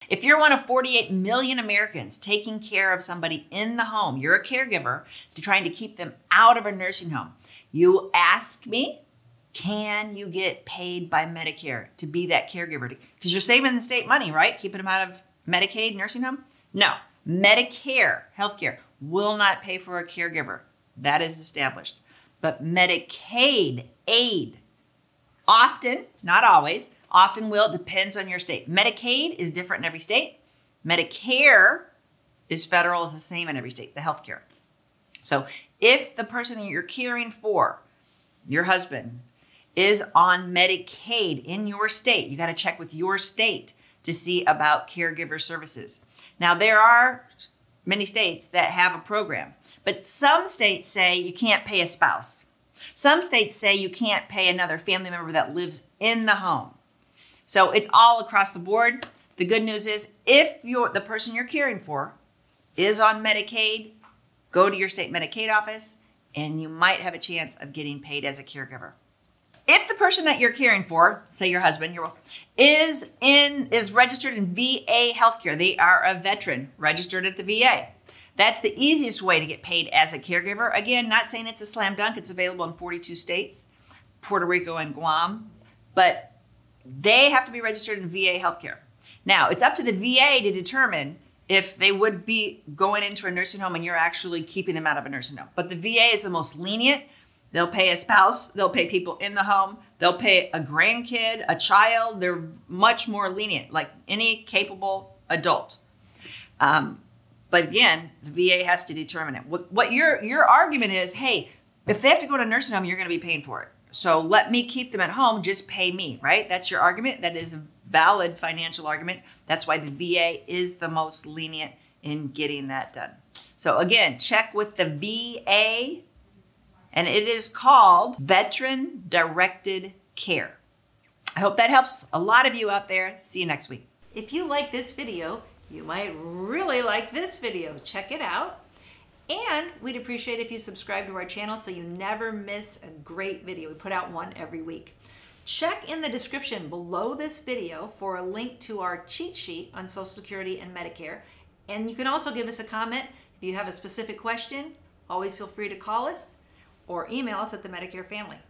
If you're one of 48 million Americans taking care of somebody in the home, you're a caregiver trying to keep them out of a nursing home. You ask me, can you get paid by Medicare to be that caregiver? Because you're saving the state money, right? Keeping them out of Medicaid nursing home? No. Medicare, healthcare, will not pay for a caregiver. That is established. But Medicaid aid, often, not always, often will, depends on your state. Medicaid is different in every state. Medicare is federal, is the same in every state, the healthcare. So if the person that you're caring for, your husband, is on Medicaid in your state, you got to check with your state to see about caregiver services. Now, there are many states that have a program, but some states say you can't pay a spouse. Some states say you can't pay another family member that lives in the home. So it's all across the board. The good news is if the person you're caring for is on Medicaid, go to your state Medicaid office and you might have a chance of getting paid as a caregiver. If the person that you're caring for, say your husband, is registered in VA healthcare, they are a veteran registered at the VA. That's the easiest way to get paid as a caregiver. Again, not saying it's a slam dunk. It's available in 42 states, Puerto Rico and Guam, but they have to be registered in VA healthcare. Now, it's up to the VA to determine if they would be going into a nursing home and you're actually keeping them out of a nursing home. But the VA is the most lenient. They'll pay a spouse, they'll pay people in the home, they'll pay a grandkid, a child. They're much more lenient, like any capable adult. But again, the VA has to determine it. What your argument is, hey, if they have to go to a nursing home, you're going to be paying for it. So let me keep them at home, just pay me, right? That's your argument. That is a valid financial argument. That's why the VA is the most lenient in getting that done. So again, check with the VA. And it is called Veteran Directed Care. I hope that helps a lot of you out there. See you next week. If you like this video, you might really like this video. Check it out. And we'd appreciate if you subscribe to our channel so you never miss a great video. We put out one every week. Check in the description below this video for a link to our cheat sheet on Social Security and Medicare. And you can also give us a comment. If you have a specific question, always feel free to call us or email us at the Medicare Family.